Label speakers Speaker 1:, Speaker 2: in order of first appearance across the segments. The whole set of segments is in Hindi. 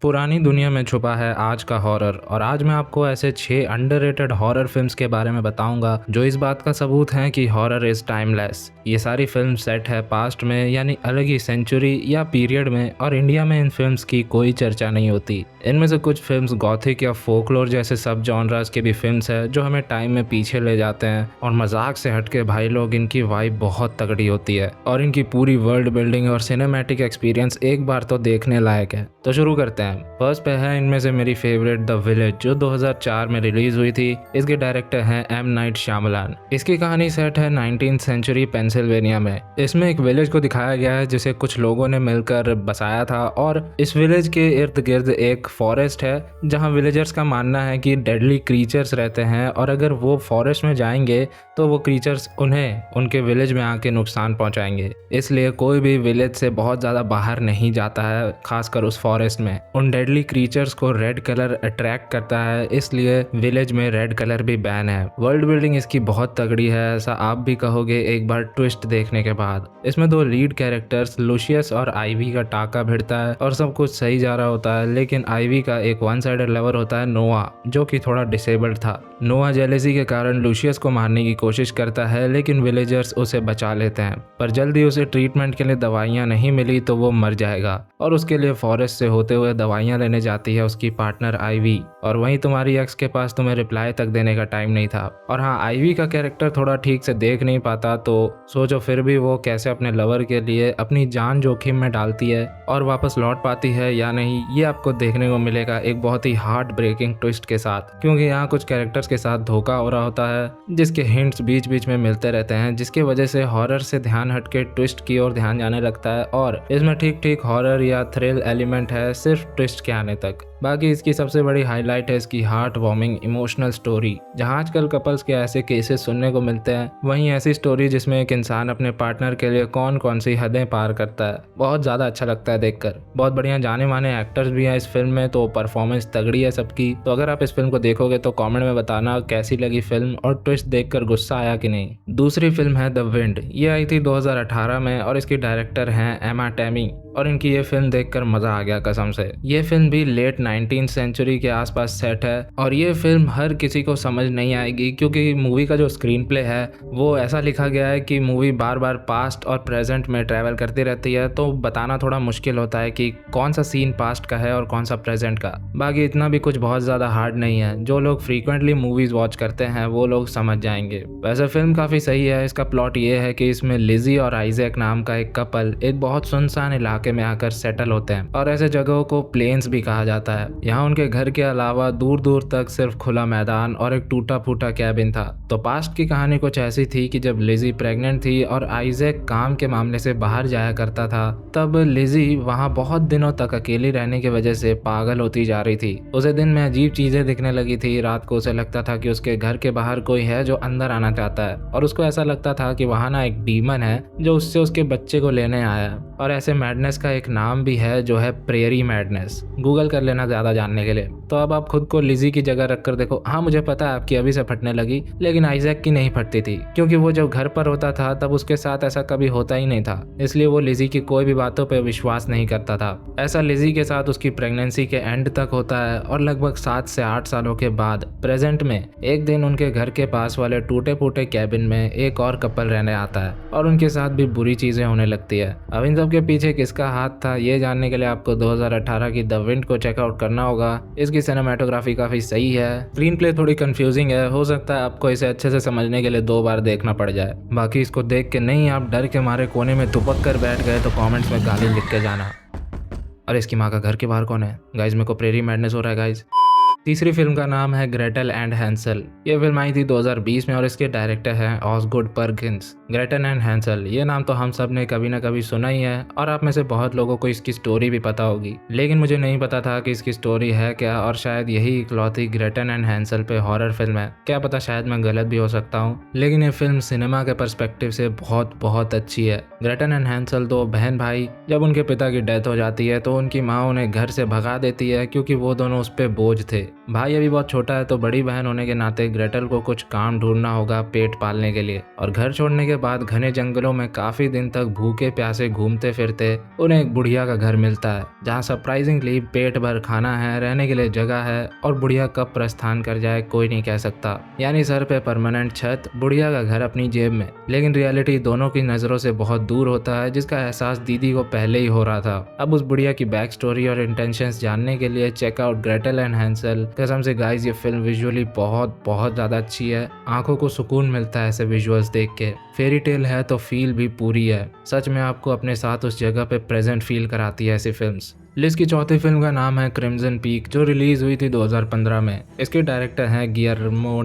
Speaker 1: पुरानी दुनिया में छुपा है आज का हॉरर और आज मैं आपको ऐसे 6 अंडररेटेड हॉरर फिल्म्स के बारे में बताऊंगा जो इस बात का सबूत हैं कि हॉरर इज टाइमलेस। ये सारी फिल्म सेट है पास्ट में, यानी अलग ही सेंचुरी या पीरियड में, और इंडिया में इन फिल्म्स की कोई चर्चा नहीं होती। इनमें से कुछ फिल्म्स गॉथिक या फोकलोर जैसे सब जॉनरास की भी फिल्म्स है जो हमें टाइम में पीछे ले जाते हैं, और मजाक से हटके भाई लोग इनकी वाइब बहुत तगड़ी होती है और इनकी पूरी वर्ल्ड बिल्डिंग और सिनेमैटिक एक्सपीरियंस एक बार तो देखने लायक है। तो शुरू करते हैं। फर्स्ट पे है इनमें से मेरी फेवरेट द विलेज, जो 2004 में रिलीज हुई थी। इसके डायरेक्टर हैं एम नाइट श्यामलान। इसकी कहानी सेट है 19th सेंचुरी पेंसिल्वेनिया में। इसमें एक विलेज को दिखाया गया है जिसे कुछ लोगों ने मिलकर बसाया था, और इस विलेज के इर्द गिर्द एक फॉरेस्ट है जहां विलेजर्स का मानना है कि डेडली क्रीचर्स रहते हैं, और अगर वो फॉरेस्ट में जाएंगे तो वो क्रीचर्स उन्हें उनके विलेज में आके नुकसान पहुंचाएंगे। इसलिए कोई भी विलेज से बहुत ज़्यादा बाहर नहीं जाता है, खासकर उस फॉरेस्ट में। उन डेडली क्रीचर्स को रेड कलर अट्रैक्ट करता है, इसलिए विलेज में रेड कलर भी बैन है। वर्ल्ड बिल्डिंग इसकी बहुत तगड़ी है, ऐसा आप भी कहोगे एक बार ट्विस्ट देखने के बाद। इसमें दो लीड कैरेक्टर्स लूशियस और आइवी का टाका भिड़ता है और सब कुछ सही जा रहा होता है, लेकिन आइवी का एक वन साइडेड लवर होता है नोआ, जो कि थोड़ा डिसेबल्ड था। नोआ जेलेसी के कारण लूशियस को मारने की कोशिश करता है, लेकिन विलेजर्स उसे बचा लेते हैं, पर जल्दी उसे ट्रीटमेंट के लिए दवाइयां नहीं मिली तो वो मर जाएगा, और उसके लिए फॉरेस्ट से होते हुए दवाइयां लेने जाती है उसकी पार्टनर आइवी। और वहीं तुम्हारी एक्स के पास तुम्हें रिप्लाई तक देने का टाइम नहीं था। और हाँ, आइवी का कैरेक्टर थोड़ा ठीक से देख नहीं पाता, तो सोचो फिर भी वो कैसे अपने लवर के लिए अपनी जान जोखिम में डालती है और वापस लौट पाती है या नहीं, ये आपको देखने को मिलेगा एक बहुत ही हार्ट ब्रेकिंग ट्विस्ट के साथ, क्योंकि यहाँ कुछ कैरेक्टर्स के साथ धोखा हो रहा होता है जिसके हिंट्स बीच बीच में मिलते रहते हैं, जिसकी वजह से हॉरर से ध्यान हटके ट्विस्ट की ओर ध्यान जाने लगता है। और इसमें ठीक ठीक हॉरर या थ्रिल एलिमेंट है सिर्फ ट्विस्ट के आने तक। बाकी इसकी सबसे बड़ी हाईलाइट है इसकी हार्ट वार्मिंग इमोशनल स्टोरी। जहाँ आजकल कपल्स के ऐसे केसेस सुनने को मिलते हैं, वहीं ऐसी स्टोरी जिसमें एक इंसान अपने पार्टनर के लिए कौन कौन सी हदें पार करता है, बहुत ज़्यादा अच्छा लगता है देखकर। बहुत बढ़िया जाने माने एक्टर्स भी हैं इस फिल्म में, तो परफॉर्मेंस तगड़ी है सबकी। तो अगर आप इस फिल्म को देखोगे तो कॉमेंट में बताना कैसी लगी फिल्म, और ट्विस्ट देखकर गुस्सा आया कि नहीं। दूसरी फिल्म है द विंड। ये आई थी 2018 में, और इसकी डायरेक्टर हैं एमा टैमी, और इनकी ये फिल्म देखकर मजा आ गया कसम से। ये फिल्म भी लेट 19th सेंचुरी के आसपास सेट है, और ये फिल्म हर किसी को समझ नहीं आएगी, क्योंकि मूवी का जो स्क्रीन प्ले है वो ऐसा लिखा गया है कि मूवी बार बार पास्ट और प्रेजेंट में ट्रैवल करती रहती है, तो बताना थोड़ा मुश्किल होता है कि कौन सा सीन पास्ट का है और कौन सा प्रेजेंट का। बाकी इतना भी कुछ बहुत ज़्यादा हार्ड नहीं है, जो लोग फ्रीक्वेंटली मूवीज़ वॉच करते हैं वो लोग समझ जाएंगे। वैसे फिल्म काफ़ी सही है। इसका प्लॉट ये है कि इसमें लिजी और आइजैक नाम का एक कपल एक बहुत सुनसान इलाके में आकर सेटल होते हैं, और ऐसे जगहों को प्लेन्स भी कहा जाता है। यहाँ उनके घर के अलावा दूर दूर तक सिर्फ खुला मैदान और एक टूटा फूटा कैबिन था। तो पास्ट की कहानी कुछ ऐसी थी कि जब लिजी प्रेग्नेंट थी और आइजैक काम के मामले से बाहर जाया करता था, तब लिजी वहाँ बहुत दिनों तक अकेली रहने की वजह से पागल होती जा रही थी। उसे दिन में अजीब चीजें दिखने लगी थी। रात को उसे लगता था कि उसके घर के बाहर कोई है जो अंदर आना चाहता है, और उसको ऐसा लगता था कि वहाँ ना एक डीमन है जो उससे उसके बच्चे को लेने आया है। और ऐसे मैडनेस का एक नाम भी है जो है प्रेरी मैडनेस। गूगल कर लेना ज्यादा जानने के लिए। तो अब आप खुद को लिजी की जगह रखकर देखो। हाँ, मुझे पता है आपकी अभी से फटने लगी, लेकिन आइजैक की नहीं फटती थी, क्योंकि वो जब घर पर होता था तब उसके साथ ऐसा कभी होता ही नहीं था, इसलिए वो लिजी की कोई भी बातों पर विश्वास नहीं करता था। ऐसा लिजी के साथ उसकी प्रेगनेंसी के एंड तक होता है, और लगभग 7 से 8 सालों के बाद प्रेजेंट में एक दिन उनके घर के पास वाले टूटे फूटे कैबिन में एक और कपल रहने आता है, और उनके साथ भी बुरी चीजें होने लगती है। अब इन सब के पीछे किसका हाथ था ये जानने के लिए आपको 2018 की द विंड को चेकआउट करना होगा। इसकी सिनेमेटोग्राफी काफी सही है। स्क्रीन प्ले थोड़ी कंफ्यूजिंग है, हो सकता है आपको इसे अच्छे से समझने के लिए 2 बार देखना पड़ जाए। बाकी इसको देख के नहीं आप डर के मारे कोने में दुबक कर बैठ गए तो कमेंट्स में गाली लिख के जाना। अरे इसकी माँ का घर के बाहर कौन है गाइज? मेरे को प्रेरी मैडनेस हो रहा है गाइज। तीसरी फिल्म का नाम है ग्रेटल एंड हैंसल। ये फिल्म आई थी 2020 में, और इसके डायरेक्टर हैं ऑसगुड परकिंस। ग्रेटल एंड हैंसल ये नाम तो हम सब ने कभी ना कभी सुना ही है, और आप में से बहुत लोगों को इसकी स्टोरी भी पता होगी, लेकिन मुझे नहीं पता था कि इसकी स्टोरी है क्या, और शायद यही इकलौती ग्रेटल एंड हैंसल पे हॉरर फिल्म है। क्या पता, शायद मैं गलत भी हो सकता हूँ, लेकिन ये फिल्म सिनेमा के पर्सपेक्टिव से बहुत बहुत अच्छी है। ग्रेटल एंड हैंसल दो बहन भाई, जब उनके पिता की डेथ हो जाती है तो उनकी माँ उन्हें घर से भगा देती है, क्योंकि वो दोनों उस पर बोझ थे। भाई अभी बहुत छोटा है तो बड़ी बहन होने के नाते ग्रेटल को कुछ काम ढूंढना होगा पेट पालने के लिए, और घर छोड़ने के बाद घने जंगलों में काफी दिन तक भूखे प्यासे घूमते फिरते उन्हें एक बुढ़िया का घर मिलता है, जहाँ सरप्राइजिंगली पेट भर खाना है, रहने के लिए जगह है, और बुढ़िया कब प्रस्थान कर जाए कोई नहीं कह सकता। यानी सर पे परमानेंट छत, बुढ़िया का घर अपनी जेब में। लेकिन रियलिटी दोनों की नजरों से बहुत दूर होता है, जिसका एहसास दीदी को पहले ही हो रहा था। अब उस बुढ़िया की बैक स्टोरी और इंटेंशंस जानने के लिए चेकआउट ग्रेटल एंड हैंसल। कसम से गाइस ये फिल्म विजुअली बहुत बहुत ज्यादा अच्छी है, आंखों को सुकून मिलता है ऐसे विजुअल्स देख के। फेरी टेल है तो फील भी पूरी है, सच में आपको अपने साथ उस जगह पे प्रेजेंट फील कराती है ऐसी फिल्म्स। लिस्ट की चौथी फिल्म का नाम है क्रिम्सन पीक, जो रिलीज हुई थी 2015 में। इसके डायरेक्टर हैं गियर्मो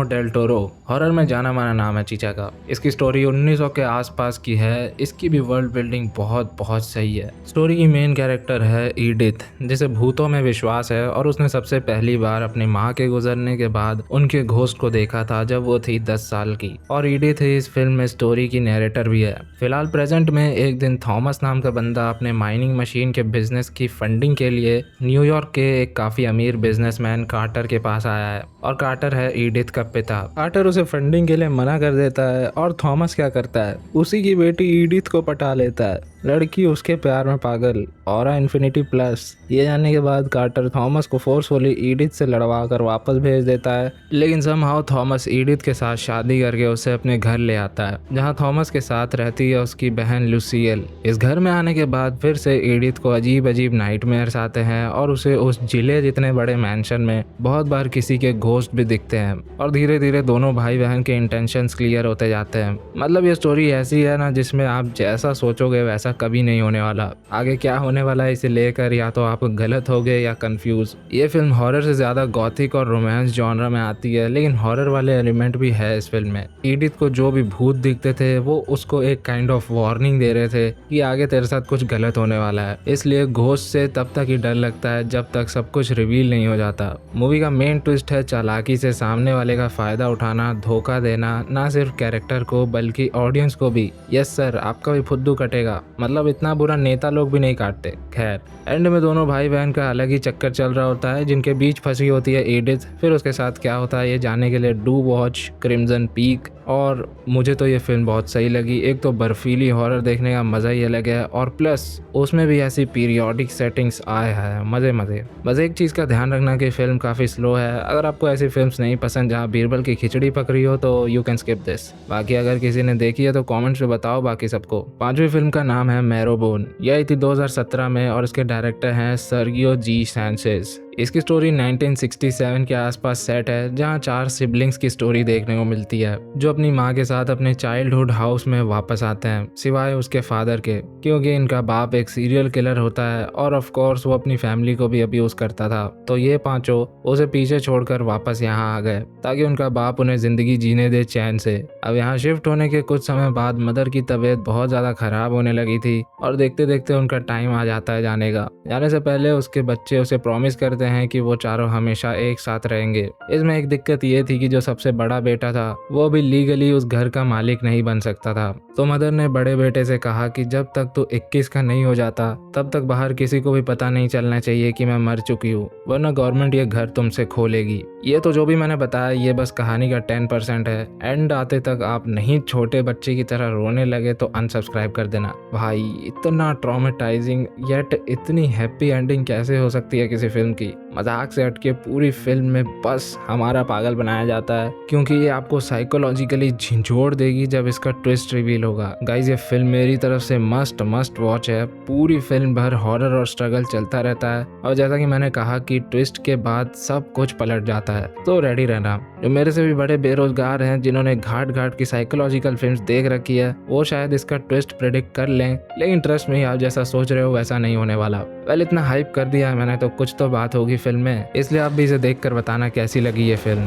Speaker 1: डेल टोरो। हॉरर में जाना माना नाम है चीचा का। इसकी स्टोरी 1900 के आसपास की है। इसकी भी वर्ल्ड बिल्डिंग बहुत बहुत सही है। स्टोरी की मेन कैरेक्टर है ईडिथ, जिसे भूतों में विश्वास है, और उसने सबसे पहली बार अपनी माँ के गुजरने के बाद उनके घोस्ट को देखा था जब वो थी 10 साल की। और ईडिथ इस फिल्म में स्टोरी की नैरेटर भी है। फिलहाल प्रेजेंट में एक दिन थॉमस नाम का बंदा अपने माइनिंग मशीन के बिजनेस की फंडिंग के लिए न्यूयॉर्क के एक काफी अमीर बिजनेसमैन कार्टर के पास आया है, और कार्टर है ईडिथ का पिता। कार्टर उसे फंडिंग के लिए मना कर देता है, और थॉमस क्या करता है, उसी की बेटी ईडिथ को पटा लेता है। लड़की उसके प्यार में पागल, ऑरा इन्फिनिटी प्लस। ये जानने के बाद कार्टर थॉमस को फोर्सफुली ईडिथ से लड़वा कर वापस भेज देता है, लेकिन समहाउ थॉमस ईडिथ के साथ शादी करके उसे अपने घर ले आता है, जहां थॉमस के साथ रहती है उसकी बहन लुसियल। इस घर में आने के बाद फिर से ईडिथ को अजीब अजीब नाइटमेयर्स आते हैं, और उसे उस जिले जितने बड़े मैंशन में बहुत बार किसी के घोस्ट भी दिखते हैं, और धीरे धीरे दोनों भाई बहन के इंटेंशंस क्लियर होते जाते हैं। मतलब ये स्टोरी ऐसी है ना, जिसमें आप जैसा सोचोगे वैसा कभी नहीं होने वाला। आगे क्या होने वाला है इसे लेकर या तो आप गलत हो गए या कंफ्यूज। ये फिल्म हॉरर से ज्यादा गॉथिक और रोमांस जॉनरा में आती है, लेकिन हॉरर वाले एलिमेंट भी है इस फिल्म में। ईडिथ को जो भी भूत दिखते थे वो उसको एक काइंड ऑफ वार्निंग दे रहे थे कि आगे तेरे साथ कुछ गलत होने वाला है, इसलिए घोस्ट से तब तक ही डर लगता है जब तक सब कुछ रिवील नहीं हो जाता। मूवी का मेन ट्विस्ट है चालाकी से सामने वाले का फायदा उठाना, धोखा देना, ना सिर्फ कैरेक्टर को बल्कि ऑडियंस को भी। यस सर, आपका भी फुद्दू कटेगा, मतलब इतना बुरा नेता लोग भी नहीं काटते। खैर, एंड में दोनों भाई बहन का अलग ही चक्कर चल रहा होता है, जिनके बीच फंसी होती है ईडिथ। फिर उसके साथ क्या होता है ये जानने के लिए डू वॉच क्रिम्सन पीक। और मुझे तो ये फिल्म बहुत सही लगी। एक तो बर्फीली हॉरर देखने का मज़ा ही अलग है, और प्लस उसमें भी ऐसी पीरियोडिक सेटिंग्स आए हैं, मज़े मज़े। बस एक चीज़ का ध्यान रखना कि फिल्म काफ़ी स्लो है। अगर आपको ऐसी फिल्म्स नहीं पसंद जहाँ बीरबल की खिचड़ी पक रही हो तो यू कैन स्किप दिस। बाकी अगर किसी ने देखी है तो कॉमेंट्स में बताओ बाकी सबको। पांचवी फिल्म का नाम है मैरोबोन। यह आई थी 2017 में, और इसके डायरेक्टर हैं सर्गियो जी सैंचेज। इसकी स्टोरी 1967 के आसपास सेट है, जहां 4 सिबलिंग्स की स्टोरी देखने को मिलती है, जो अपनी माँ के साथ अपने चाइल्डहुड हाउस में वापस आते हैं, सिवाय उसके फादर के, क्योंकि इनका बाप एक सीरियल किलर होता है, और ऑफ कोर्स वो अपनी फैमिली को भी अब्यूज करता था। तो ये पांचों उसे पीछे छोड़कर वापस यहाँ आ गए, ताकि उनका बाप उन्हें जिंदगी जीने दे चैन से। अब यहाँ शिफ्ट होने के कुछ समय बाद मदर की तबीयत बहुत ज्यादा खराब होने लगी थी, और देखते देखते उनका टाइम आ जाता है जाने का। जाने से पहले उसके बच्चे उसे प्रॉमिस करते हैं कि वो चारों हमेशा एक साथ रहेंगे। इसमें एक दिक्कत ये थी कि जो सबसे बड़ा बेटा था वो भी लीगली उस घर का मालिक नहीं बन सकता था। तो मदर ने बड़े बेटे से कहा कि जब तक तू 21 का नहीं हो जाता तब तक बाहर किसी को भी पता नहीं चलना चाहिए कि मैं मर चुकी हूँ, वरना गवर्नमेंट ये घर तुमसे खो लेगी। ये तो जो भी मैंने बताया ये बस कहानी का 10% है। एंड आते तक आप नहीं छोटे बच्चे की तरह रोने लगे तो अनसब्सक्राइब कर देना। भाई इतना ट्रॉमेटाइजिंग येट इतनी हैप्पी एंडिंग कैसे हो सकती है किसी फिल्म की। मजाक से हटके पूरी फिल्म में बस हमारा पागल बनाया जाता है, क्योंकि ये आपको साइकोलॉजिकली झिंझोड़ देगी जब इसका ट्विस्ट रिवील होगा। गाइज ये फिल्म मेरी तरफ से मस्ट वॉच है। पूरी फिल्म भर हॉरर और स्ट्रगल चलता रहता है, और जैसा कि मैंने कहा कि ट्विस्ट के बाद सब कुछ पलट जाता है, तो रेडी रहना। जो मेरे से भी बड़े बेरोजगार हैं जिन्होंने घाट घाट की साइकोलॉजिकल फिल्म्स देख रखी है, वो शायद इसका ट्विस्ट प्रेडिक्ट कर लें, लेकिन ट्रस्ट में आप जैसा सोच रहे हो वैसा नहीं होने वाला। वेल इतना हाइप कर दिया है मैंने तो कुछ तो बात होगी फिल्म में, इसलिए आप भी इसे देखकर बताना कैसी लगी ये फिल्म।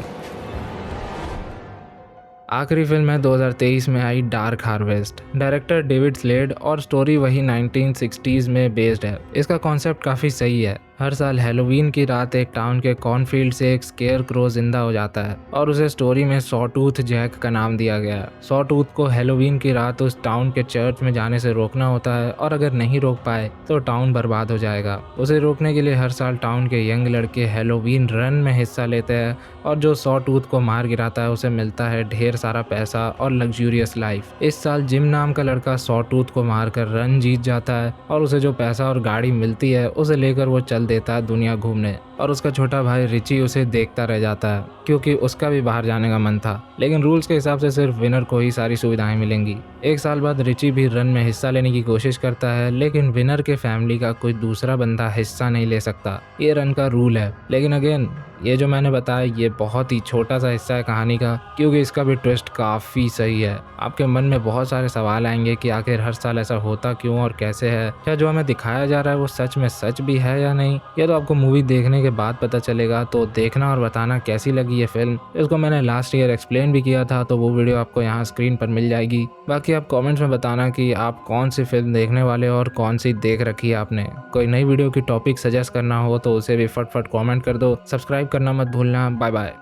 Speaker 1: आखिरी फिल्म है 2023 में आई Dark Harvest. Director David Slade, और स्टोरी वही 1960s में बेस्ड है। इसका कॉन्सेप्ट काफ़ी सही है। हर साल हैलोवीन की रात एक टाउन के कॉर्नफील्ड से एक स्केयर क्रो जिंदा हो जाता है और उसे स्टोरी में सॉटूथ जैक का नाम दिया गया है। सॉटूथ को हैलोवीन की रात उस टाउन के चर्च में जाने से रोकना होता है और अगर नहीं रोक पाए तो टाउन बर्बाद हो जाएगा। उसे रोकने के लिए हर साल टाउन के यंग लड़के हैलोवीन रन में हिस्सा लेते हैं और जो सॉटूथ को मार गिराता है उसे मिलता है ढेर सारा पैसा और लग्जूरियस लाइफ। इस साल जिम नाम का लड़का सॉटूथ को मारकर रन जीत जाता है और उसे जो पैसा और गाड़ी मिलती है उसे लेकर वो चल देता है दुनिया घूमने और उसका छोटा भाई रिची उसे देखता रह जाता है क्योंकि उसका भी बाहर जाने का मन था, लेकिन रूल्स के हिसाब से सिर्फ विनर को ही सारी सुविधाएं मिलेंगी। एक साल बाद रिची भी रन में हिस्सा लेने की कोशिश करता है, लेकिन विनर के फैमिली का कोई दूसरा बंदा हिस्सा नहीं ले सकता, ये रन का रूल है। लेकिन अगेन ये जो मैंने बताया ये बहुत ही छोटा सा हिस्सा है कहानी का, क्योंकि इसका भी ट्विस्ट काफ़ी सही है। आपके मन में बहुत सारे सवाल आएंगे कि आखिर हर साल ऐसा होता क्यों और कैसे है, क्या जो हमें दिखाया जा रहा है वो सच में सच भी है या नहीं। यह तो आपको मूवी देखने के बाद पता चलेगा। तो देखना और बताना कैसी लगी ये फिल्म। इसको मैंने लास्ट ईयर एक्सप्लेन भी किया था, तो वो वीडियो आपको यहाँ स्क्रीन पर मिल जाएगी। बाकी आप कमेंट्स में बताना कि आप कौन सी फिल्म देखने वाले हो और कौन सी देख रखी है आपने। कोई नई वीडियो की टॉपिक सजेस्ट करना हो तो उसे भी फटफट कमेंट कर दो। सब्सक्राइब करना मत भूलना। Bye bye.